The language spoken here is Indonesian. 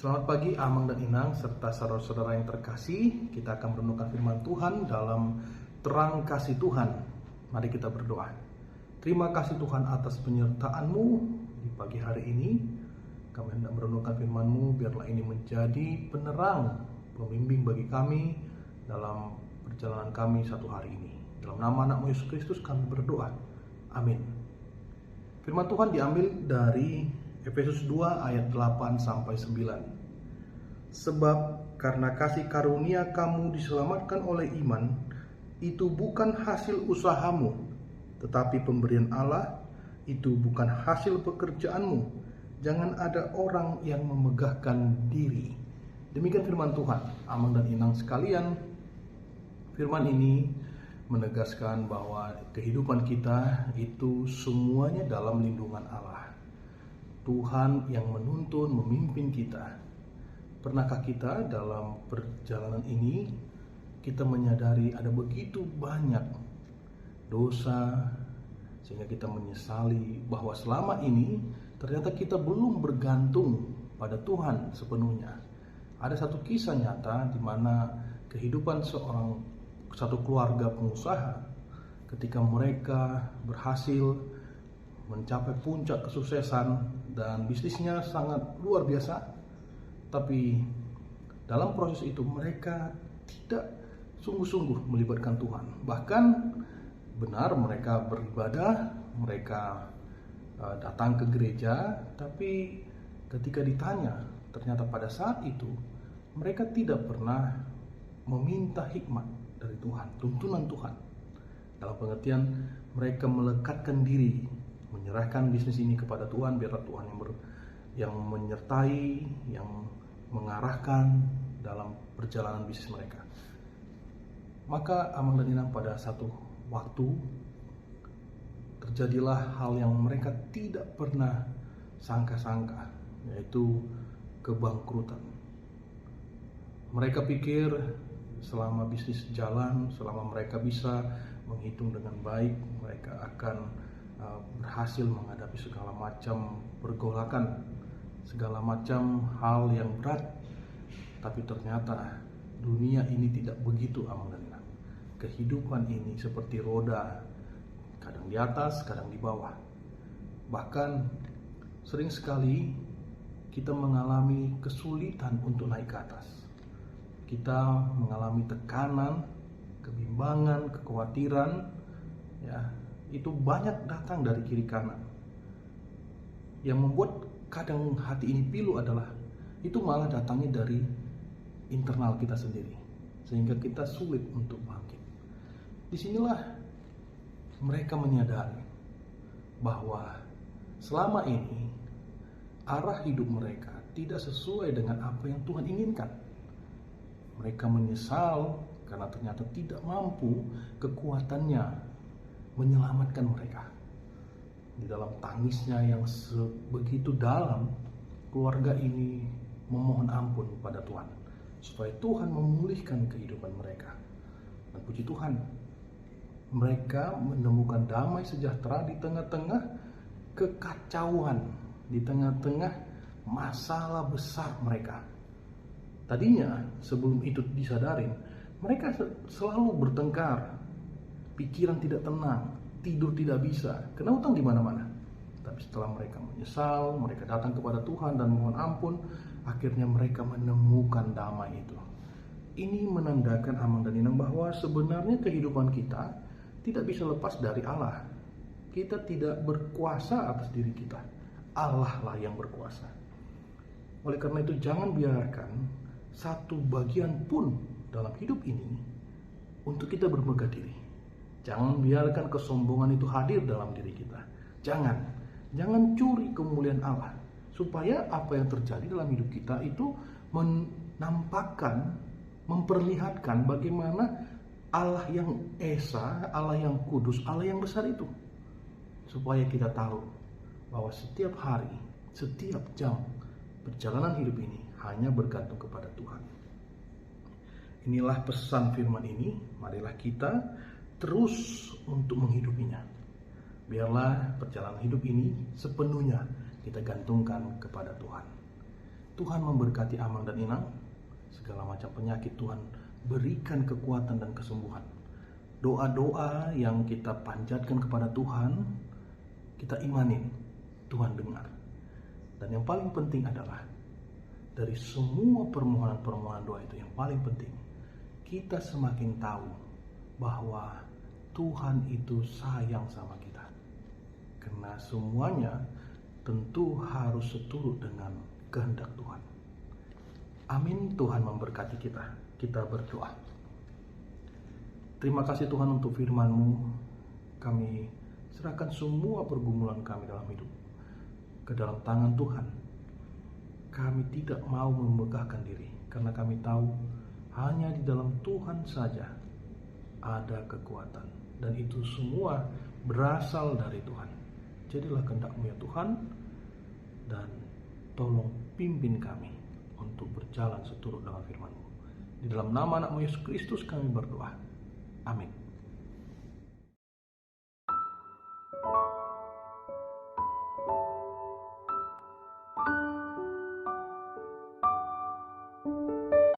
Selamat pagi Amang dan Inang serta saudara-saudara yang terkasih. Kita akan merenungkan firman Tuhan dalam terang kasih Tuhan. Mari kita berdoa. Terima kasih Tuhan atas penyertaan-Mu di pagi hari ini. Kami hendak merenungkan firman-Mu, biarlah ini menjadi penerang, pembimbing bagi kami dalam perjalanan kami satu hari ini. Dalam nama anak-Mu Yesus Kristus kami berdoa. Amin. Firman Tuhan diambil dari Efesus 2 ayat 8 sampai 9. Sebab karena kasih karunia kamu diselamatkan oleh iman, itu bukan hasil usahamu, tetapi pemberian Allah. Itu bukan hasil pekerjaanmu. Jangan ada orang yang memegahkan diri. Demikian firman Tuhan. Amang dan Inang sekalian, firman ini menegaskan bahwa kehidupan kita itu semuanya dalam lindungan Allah. Tuhan yang menuntun, memimpin kita. Pernahkah kita dalam perjalanan ini kita menyadari ada begitu banyak dosa sehingga kita menyesali bahwa selama ini ternyata kita belum bergantung pada Tuhan sepenuhnya. Ada satu kisah nyata di mana kehidupan satu keluarga pengusaha ketika mereka berhasil mencapai puncak kesuksesan dan bisnisnya sangat luar biasa, tapi dalam proses itu mereka tidak sungguh-sungguh melibatkan Tuhan. Bahkan benar mereka beribadah, mereka datang ke gereja, tapi ketika ditanya, ternyata pada saat itu mereka tidak pernah meminta hikmat dari Tuhan, tuntunan Tuhan. Dalam pengertian mereka melekatkan diri, menyerahkan bisnis ini kepada Tuhan, biarlah Tuhan yang menyertai, yang mengarahkan dalam perjalanan bisnis mereka. Maka Amang dan Inang pada satu waktu terjadilah hal yang mereka tidak pernah sangka-sangka, yaitu kebangkrutan. Mereka pikir selama bisnis jalan, selama mereka bisa menghitung dengan baik, mereka akan berhasil menghadapi segala macam pergolakan, segala macam hal yang berat. Tapi ternyata dunia ini tidak begitu, Amang dan Inang. Kehidupan ini seperti roda, kadang di atas, kadang di bawah. Bahkan sering sekali kita mengalami kesulitan untuk naik ke atas. Kita mengalami tekanan, kebimbangan, kekhawatiran, ya, itu banyak datang dari kiri kanan. Yang membuat kadang hati ini pilu adalah itu malah datangnya dari internal kita sendiri, sehingga kita sulit untuk bangkit. Disinilah mereka menyadari bahwa selama ini arah hidup mereka tidak sesuai dengan apa yang Tuhan inginkan. Mereka menyesal karena ternyata tidak mampu kekuatannya menyelamatkan mereka. Di dalam tangisnya yang sebegitu dalam, keluarga ini memohon ampun pada Tuhan supaya Tuhan memulihkan kehidupan mereka. Dan puji Tuhan, mereka menemukan damai sejahtera di tengah-tengah kekacauan, di tengah-tengah masalah besar mereka. Tadinya sebelum itu disadarin, mereka selalu bertengkar, pikiran tidak tenang, tidur tidak bisa, kena utang di mana-mana. Tapi setelah mereka menyesal, mereka datang kepada Tuhan dan mohon ampun, akhirnya mereka menemukan damai itu. Ini menandakan Amang dan Inang bahwa sebenarnya kehidupan kita tidak bisa lepas dari Allah. Kita tidak berkuasa atas diri kita. Allah lah yang berkuasa. Oleh karena itu jangan biarkan satu bagian pun dalam hidup ini untuk kita bermegah diri. Jangan biarkan kesombongan itu hadir dalam diri kita. Jangan curi kemuliaan Allah, supaya apa yang terjadi dalam hidup kita itu menampakkan, memperlihatkan bagaimana Allah yang esa, Allah yang kudus, Allah yang besar itu. Supaya kita tahu bahwa setiap hari, setiap jam perjalanan hidup ini hanya bergantung kepada Tuhan. Inilah pesan firman ini. Marilah kita terus untuk menghidupinya. Biarlah perjalanan hidup ini sepenuhnya kita gantungkan kepada Tuhan. Tuhan memberkati Amang dan Inang. Segala macam penyakit Tuhan berikan kekuatan dan kesembuhan. Doa-doa yang kita panjatkan kepada Tuhan, kita imanin, Tuhan dengar. Dan yang paling penting adalah, dari semua permohonan-permohonan doa itu, yang paling penting, kita semakin tahu bahwa Tuhan itu sayang sama kita. Karena semuanya tentu harus seturut dengan kehendak Tuhan. Amin. Tuhan memberkati kita. Kita berdoa. Terima kasih Tuhan untuk firman-Mu. Kami serahkan semua pergumulan kami dalam hidup ke dalam tangan Tuhan. Kami tidak mau memegahkan diri, karena kami tahu hanya di dalam Tuhan saja ada kekuatan, dan itu semua berasal dari Tuhan. Jadilah kehendak-Mu ya Tuhan, dan tolong pimpin kami untuk berjalan seturut dengan firman-Mu. Di dalam nama anak-Mu Yesus Kristus kami berdoa. Amin.